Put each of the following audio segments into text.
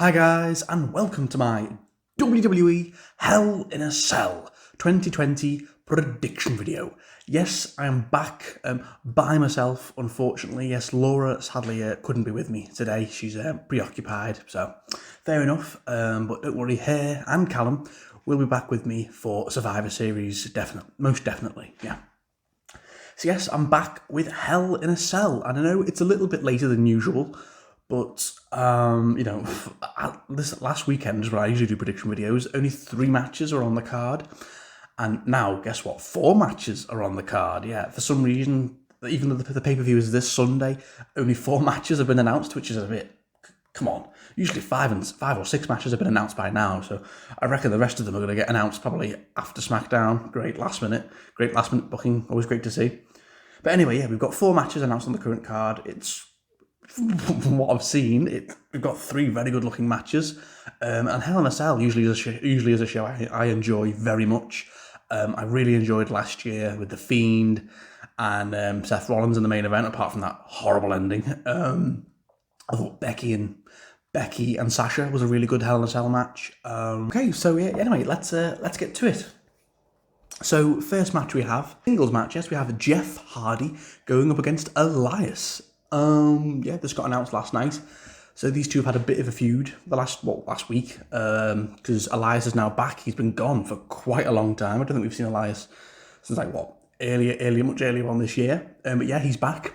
Hi guys, and welcome to my WWE Hell in a Cell 2020 prediction video. Yes, I am back by myself, unfortunately. Yes, Laura sadly couldn't be with me today. She's preoccupied, so fair enough. But don't worry, her and Callum will be back with me for Survivor Series, most definitely, yeah. So yes, I'm back with Hell in a Cell, and I know it's a little bit later than usual, but, this last weekend is when I usually do prediction videos. Only 3 matches are on the card. And now, guess what? 4 matches are on the card. Yeah, for some reason, even though the pay-per-view is this Sunday, only 4 matches have been announced, which is a bit... Come on. Usually 5 or 6 matches have been announced by now. So I reckon the rest of them are going to get announced probably after SmackDown. Great last minute booking. Always great to see. But anyway, yeah, we've got 4 matches announced on the current card. It's... From what I've seen, we've got 3 very good-looking matches, and Hell in a Cell usually is a show I enjoy very much. I really enjoyed last year with The Fiend and Seth Rollins in the main event. Apart from that horrible ending, I thought Becky and Sasha was a really good Hell in a Cell match. Okay, so yeah, anyway, let's get to it. So first match we have singles match. Yes, we have Jeff Hardy going up against Elias. This got announced last night. So these two have had a bit of a feud last week, because Elias is now back. He's been gone for quite a long time. I don't think we've seen Elias since much earlier on this year. But yeah, he's back.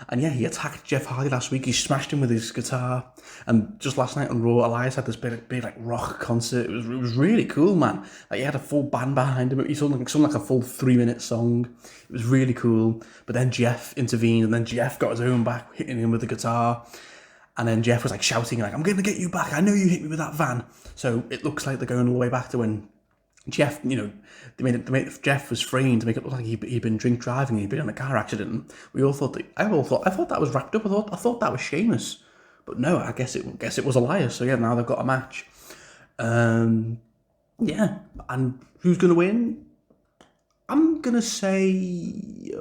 And yeah, he attacked Jeff Hardy last week. He smashed him with his guitar. And just last night on Raw, Elias had this big like rock concert. It was really cool, man. Like, he had a full band behind him. He sung like a full 3-minute song. It was really cool. But then Jeff intervened, and then Jeff got his own back, hitting him with the guitar. And then Jeff was like shouting, like, "I'm going to get you back. I know you hit me with that van." So it looks like they're going all the way back to when Jeff, Jeff was framed to make it look like he'd been drink driving, he'd been in a car accident. I thought that was wrapped up. I thought that was Sheamus, but no, I guess it was Elias. So yeah, now they've got a match. Yeah, and who's gonna win? I'm gonna say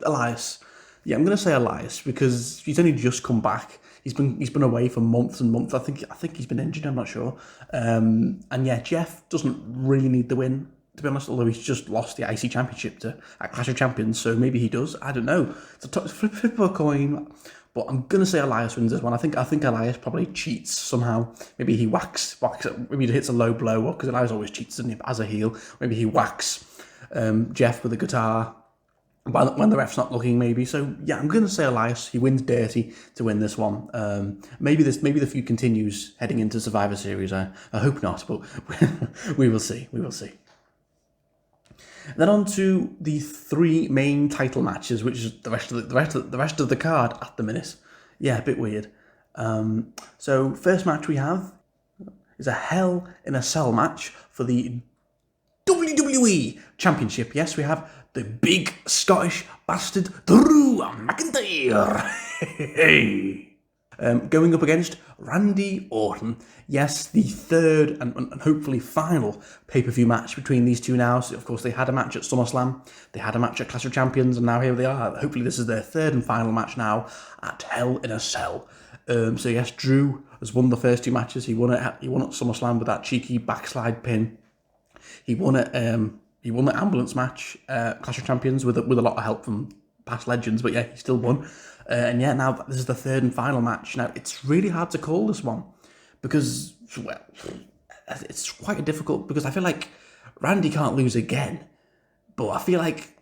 Elias. Yeah, I'm gonna say Elias because he's only just come back. He's been away for months and months. I think he's been injured. I'm not sure. And yeah, Jeff doesn't really need the win, to be honest. Although he's just lost the IC Championship at Clash of Champions, so maybe he does. I don't know. It's a flip of a coin, but I'm gonna say Elias wins this one. I think Elias probably cheats somehow. Maybe he whacks. Maybe he hits a low blow, because Elias always cheats, doesn't he, as a heel. Maybe he whacks Jeff with a guitar when the ref's not looking, maybe. So yeah, I'm going to say Elias. He wins dirty to win this one. Maybe the feud continues heading into Survivor Series. I hope not, but we will see. Then on to the 3 main title matches, which is the rest of the card at the minute. Yeah, a bit weird. So first match we have is a Hell in a Cell match for the WWE Championship. Yes, we have the big Scottish bastard Drew McIntyre going up against Randy Orton. Yes, the third and hopefully final pay-per-view match between these two now. So of course, they had a match at SummerSlam, they had a match at Clash of Champions, and now here they are. Hopefully this is their third and final match now at Hell in a Cell. So yes, Drew has won the first 2 matches. He won at SummerSlam with that cheeky backslide pin. He won the ambulance match, Clash of Champions, with a lot of help from past legends. But yeah, he still won. And yeah, now this is the third and final match. Now, it's really hard to call this one because, well, it's quite difficult because I feel like Randy can't lose again. But I feel like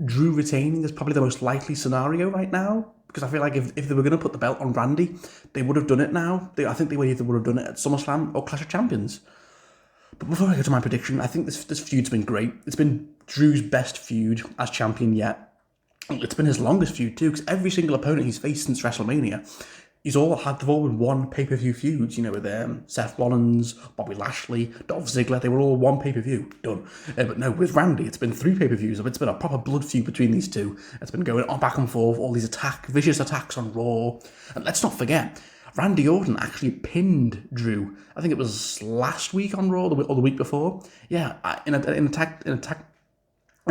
Drew retaining is probably the most likely scenario right now, because I feel like if they were going to put the belt on Randy, they would have done it now. I think they would have done it at SummerSlam or Clash of Champions. But before I go to my prediction, I think this feud's been great. It's been Drew's best feud as champion yet. It's been his longest feud too, because every single opponent he's faced since WrestleMania, they've all been one pay-per-view feuds, with Seth Rollins, Bobby Lashley, Dolph Ziggler. They were all one pay-per-view, done. But no, with Randy, it's been 3 pay-per-views. It's been a proper blood feud between these two. It's been going on back and forth, all these vicious attacks on Raw. And let's not forget, Randy Orton actually pinned Drew. I think it was last week on Raw or the week before. Yeah, in a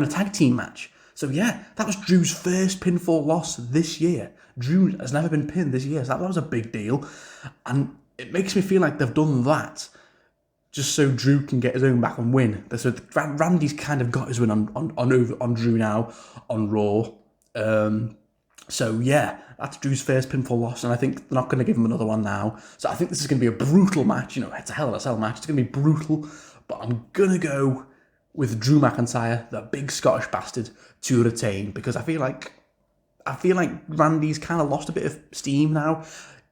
tag team match. So yeah, that was Drew's first pinfall loss this year. Drew has never been pinned this year, so that was a big deal. And it makes me feel like they've done that just so Drew can get his own back and win. So Randy's kind of got his win on Drew now on Raw. So yeah, that's Drew's first pinfall loss, and I think they're not going to give him another one now. So I think this is going to be a brutal match. You know, it's a Hell in a Cell match. It's going to be brutal, but I'm going to go with Drew McIntyre, the big Scottish bastard, to retain, because I feel like Randy's kind of lost a bit of steam now.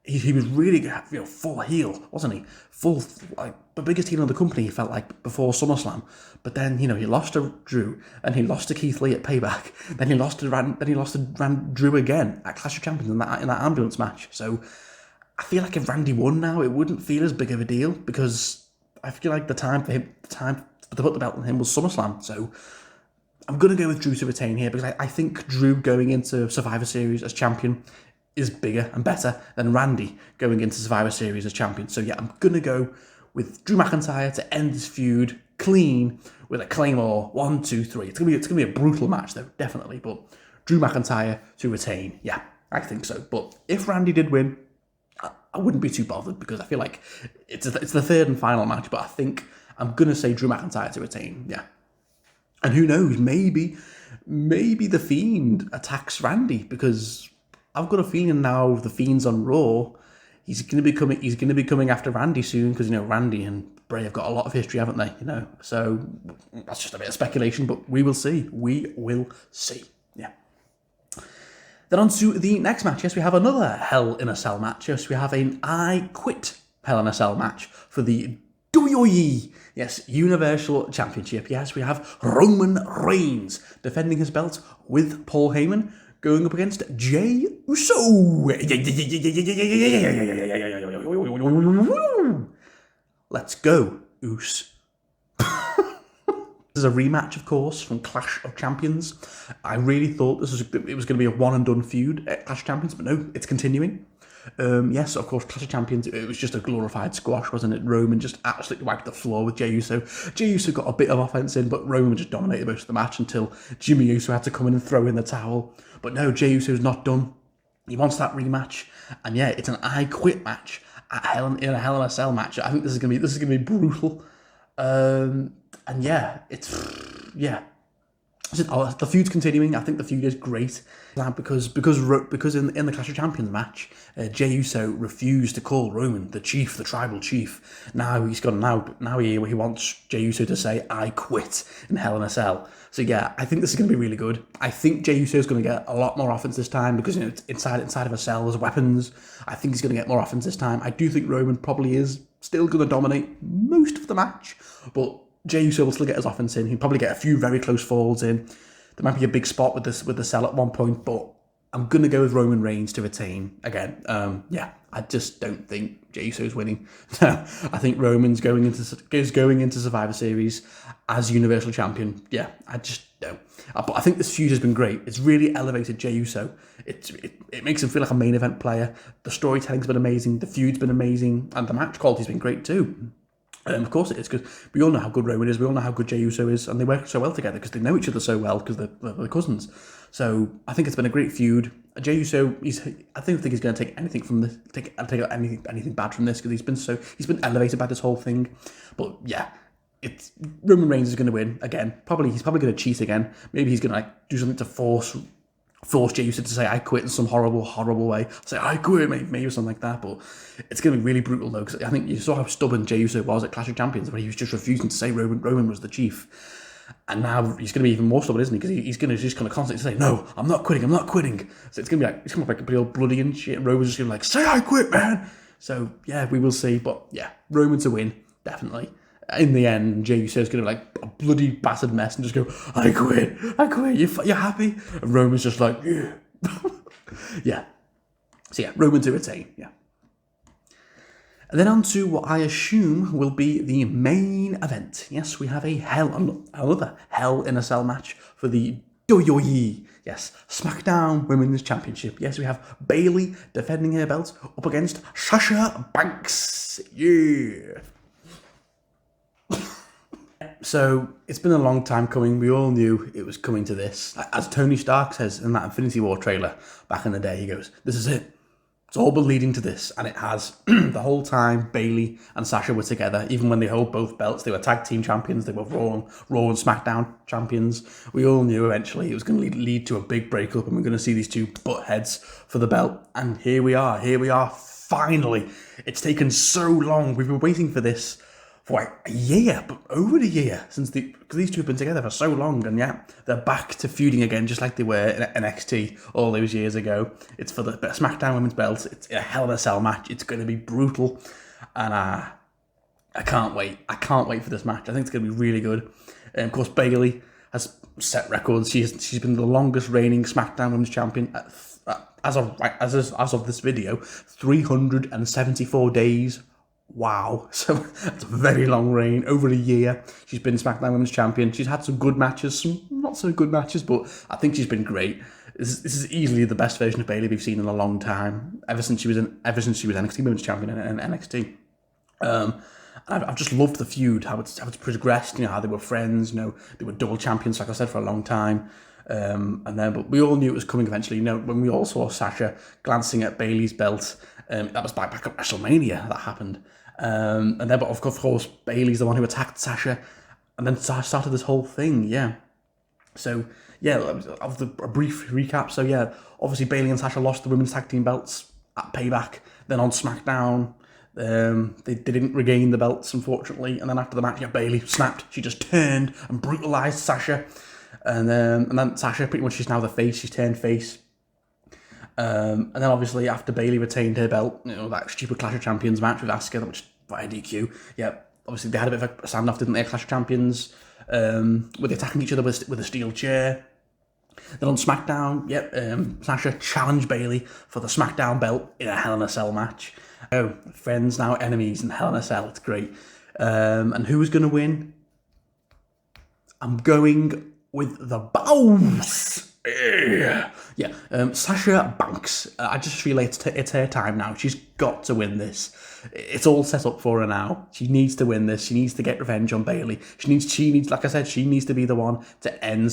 He was really, full heel, wasn't he? Full, like, the biggest heel in the company, he felt like, before SummerSlam. But then, he lost to Drew, and he lost to Keith Lee at Payback. Then he lost to Drew again at Clash of Champions in that ambulance match. So I feel like if Randy won now, it wouldn't feel as big of a deal, because I feel like the time to put the belt on him was SummerSlam. So I'm going to go with Drew to retain here, because I think Drew going into Survivor Series as champion is bigger and better than Randy going into Survivor Series as champion. So yeah, I'm going to go with Drew McIntyre to end this feud clean with a Claymore. 1, 2, 3. It's gonna be a brutal match though, definitely. But Drew McIntyre to retain. Yeah, I think so. But if Randy did win, I wouldn't be too bothered, because I feel like it's the third and final match. But I think I'm going to say Drew McIntyre to retain. Yeah. And who knows, maybe the Fiend attacks Randy, because I've got a feeling now the Fiend's on Raw, he's going to be coming after Randy soon, because Randy and Bray have got a lot of history, haven't they? So that's just a bit of speculation, but we will see. Yeah. Then on to the next match. Yes, we have another Hell in a Cell match. Yes, we have an I Quit Hell in a Cell match for the WWE, Universal Championship. Yes, we have Roman Reigns defending his belt with Paul Heyman, going up against Jey Uso. Let's go, Us. This is a rematch, of course, from Clash of Champions. I really thought it was going to be a one-and-done feud at Clash of Champions, but no, it's continuing. Yes, of course, Clash of Champions, it was just a glorified squash, wasn't it? Roman just absolutely wiped the floor with Jey Uso. Jey Uso got a bit of offense in, but Roman just dominated most of the match until Jimmy Uso had to come in and throw in the towel. But no, Jey Uso's not done. He wants that rematch. And yeah, it's an I Quit match in a Hell in a Cell match. I think this is gonna be brutal. And yeah, the feud's continuing. I think the feud is great because in the Clash of Champions match, Jey Uso refused to call Roman the chief, the tribal chief. Now he wants Jey Uso to say "I quit" in Hell in a Cell. So yeah, I think this is going to be really good. I think Jey Uso is going to get a lot more offense this time, because it's inside of a cell, there's weapons. I think he's going to get more offense this time. I do think Roman probably is still going to dominate most of the match, but Jey Uso will still get his offense in. He'll probably get a few very close falls in. There might be a big spot with the cell at one point, but I'm going to go with Roman Reigns to retain again. I just don't think Jey Uso's winning. I think Roman's going into Survivor Series as Universal Champion. Yeah, I just don't. But I think this feud has been great. It's really elevated Jey Uso. It makes him feel like a main event player. The storytelling's been amazing. The feud's been amazing. And the match quality's been great too. Of course it is, because we all know how good Roman is, we all know how good Jey Uso is, and they work so well together because they know each other so well, because they're cousins. So I think it's been a great feud. Jey Uso, I don't think he's going to take anything from this, take anything bad from this, because he's been elevated by this whole thing. But yeah, it's Roman Reigns is going to win again. He's probably going to cheat again. Maybe he's going to do something to force Jey Uso to say "I quit" in some horrible way. Say "I quit," maybe or something like that. But it's going to be really brutal though, because I think you saw how stubborn Jey Uso was at Clash of Champions, where he was just refusing to say Roman was the chief. And now he's going to be even more stubborn, isn't he? Because he's going to just kind of constantly say, "No, I'm not quitting. So it's going to be like pretty old bloody and shit. And Roman's just going to be like, "Say I quit, man." So yeah, we will see. But yeah, Roman to win, definitely. In the end, Jey Uso's going to be like a bloody battered mess and just go, I quit. You're happy?" And Roman's just like, yeah. Yeah. So yeah, Roman to retain, yeah. And then on to what I assume will be the main event. Yes, we have another Hell in a Cell match for the WWE. Yes, SmackDown Women's Championship. Yes, we have Bayley defending her belt up against Sasha Banks. Yeah. So it's been a long time coming. We all knew it was coming to this. As Tony Stark says in that Infinity War trailer back in the day, he goes, "This is it. It's all been leading to this," and it has. The whole time Bayley and Sasha were together, even when they hold both belts, they were tag team champions, they were Raw and SmackDown champions. We all knew eventually it was going to lead to a big breakup, and we're going to see these two butt heads for the belt. And here we are, finally. It's taken so long. We've been waiting for this for like a year, but over a year, because these two have been together for so long, and yeah, they're back to feuding again, just like they were in NXT all those years ago. It's for the SmackDown Women's Belt. It's a Hell in a Cell match. It's going to be brutal, and I can't wait. I can't wait for this match. I think it's going to be really good. And of course, Bayley has set records. She's been the longest reigning SmackDown Women's Champion as of this video, 374 days. Wow, so that's a very long reign, over a year. She's been SmackDown Women's Champion. She's had some good matches, some not so good matches, but I think she's been great. This is easily the best version of Bayley we've seen in a long time, ever since she was NXT Women's Champion in NXT. I've just loved the feud, how it's progressed. How they were friends. They were double champions, like I said, for a long time. But we all knew it was coming eventually. When we all saw Sasha glancing at Bayley's belt, that was back at WrestleMania that happened. But of course, Bayley's the one who attacked Sasha, and then started this whole thing. Yeah. So yeah, a brief recap. So yeah, obviously Bayley and Sasha lost the women's tag team belts at Payback. Then on SmackDown, they didn't regain the belts, unfortunately. And then after the match, Bayley snapped. She just turned and brutalized Sasha. And then Sasha, pretty much, she's now the face. She's turned face. And then obviously after Bayley retained her belt, that stupid Clash of Champions match with Asuka, which via DQ. Yeah, obviously they had a bit of a standoff, didn't they? Clash of Champions, with attacking each other with a steel chair. Then on SmackDown, Sasha challenged Bayley for the SmackDown belt in a Hell in a Cell match. Oh, friends now enemies in Hell in a Cell. It's great. And who was going to win? I'm going with the Bows. Sasha Banks. I just feel it's her time now. She's got to win this. It's all set up for her now. She needs to win this. She needs to get revenge on Bayley. She needs, like I said, she needs to be the one to end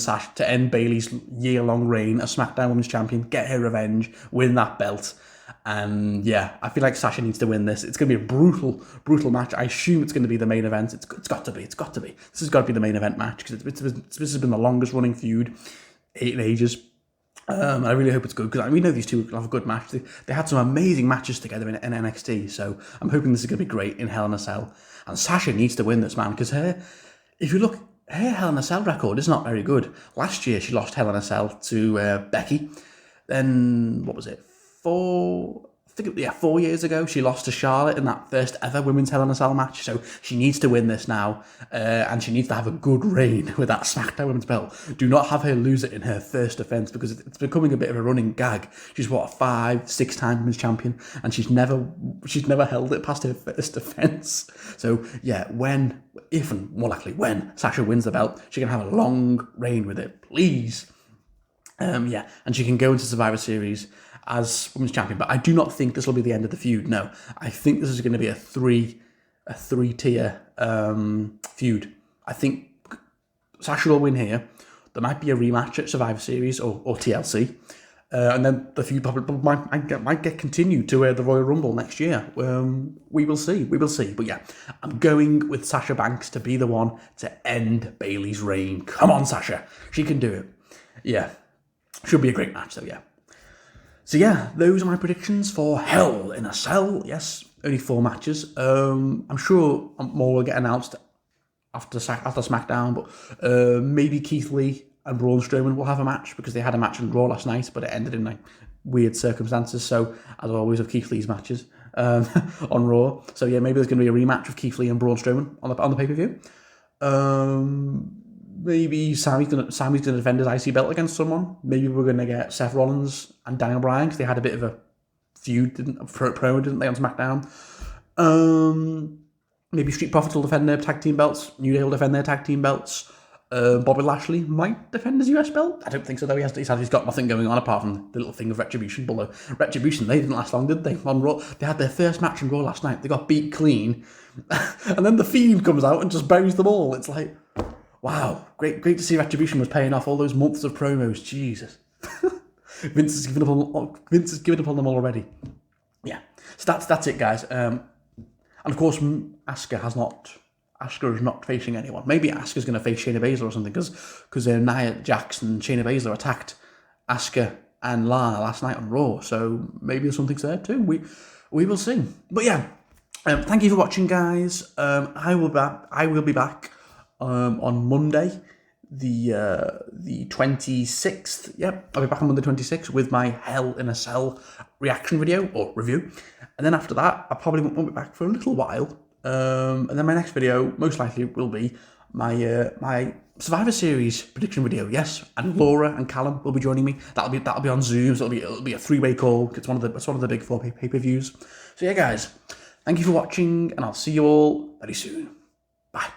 Bayley's year-long reign as SmackDown Women's Champion. Get her revenge. Win that belt. And yeah, I feel like Sasha needs to win this. It's going to be a brutal match. I assume it's going to be the main event. It's got to be. This has got to be the main event match, because this has been the longest running feud in ages. I really hope it's good, because we know these two will have a good match. They had some amazing matches together in NXT, so I'm hoping this is going to be great in Hell in a Cell. And Sasha needs to win this, man, because if you look, her Hell in a Cell record is not very good. Last year she lost Hell in a Cell to Becky. Then what was it? 4 years ago, she lost to Charlotte in that first ever women's Hell in a Cell match. So she needs to win this now, and she needs to have a good reign with that SmackDown Women's belt. Do not have her lose it in her first defense, because it's becoming a bit of a running gag. She's 5-6 time women's champion, and she's never held it past her first defense. So yeah, when Sasha wins the belt, she can have a long reign with it, please. And she can go into Survivor Series as Women's Champion. But I do not think this will be the end of the feud. No, I think this is going to be a three-tier feud. I think Sasha will win here. There might be a rematch at Survivor Series or TLC. And then the feud probably might get continued to the Royal Rumble next year. We will see. But yeah, I'm going with Sasha Banks to be the one to end Bayley's reign. Come on, Sasha. She can do it. Yeah. Should be a great match, though, yeah. So yeah, those are my predictions for Hell in a Cell. Yes, only 4 matches. I'm sure more will get announced after SmackDown, but maybe Keith Lee and Braun Strowman will have a match, because they had a match on Raw last night, but it ended in weird circumstances. So, as always with Keith Lee's matches on Raw. So yeah, maybe there's going to be a rematch of Keith Lee and Braun Strowman on the pay-per-view. Maybe Sammy's going to defend his IC belt against someone. Maybe we're going to get Seth Rollins and Daniel Bryan, because they had a bit of a feud, didn't they, on SmackDown? Maybe Street Profits will defend their tag team belts. New Day will defend their tag team belts. Bobby Lashley might defend his US belt. I don't think so, though. He's got nothing going on apart from the little thing of Retribution. Although Retribution, they didn't last long, did they? On Raw, they had their first match on Raw last night. They got beat clean. And then the Fiend comes out and just buries them all. It's like, wow, great to see Retribution was paying off all those months of promos. Jesus. Vince has given up on them already. Yeah, so that's it, guys. And of course, Asuka is not facing anyone. Maybe Asuka's going to face Shayna Baszler or something, because Nia Jax and Shayna Baszler attacked Asuka and Lana last night on Raw. So maybe there's something there too. We will see. But yeah, thank you for watching, guys. I will be back on Monday, the 26th. Yep, I'll be back on Monday 26th with my Hell in a Cell reaction video or review, and then after that I probably won't be back for a little while. And then my next video most likely will be my Survivor Series prediction video. Yes, and Laura and Callum will be joining me. That'll be on Zoom. So it'll be a three-way call. It's one of the big 4 pay-per-views. So yeah, guys, thank you for watching, and I'll see you all very soon. Bye.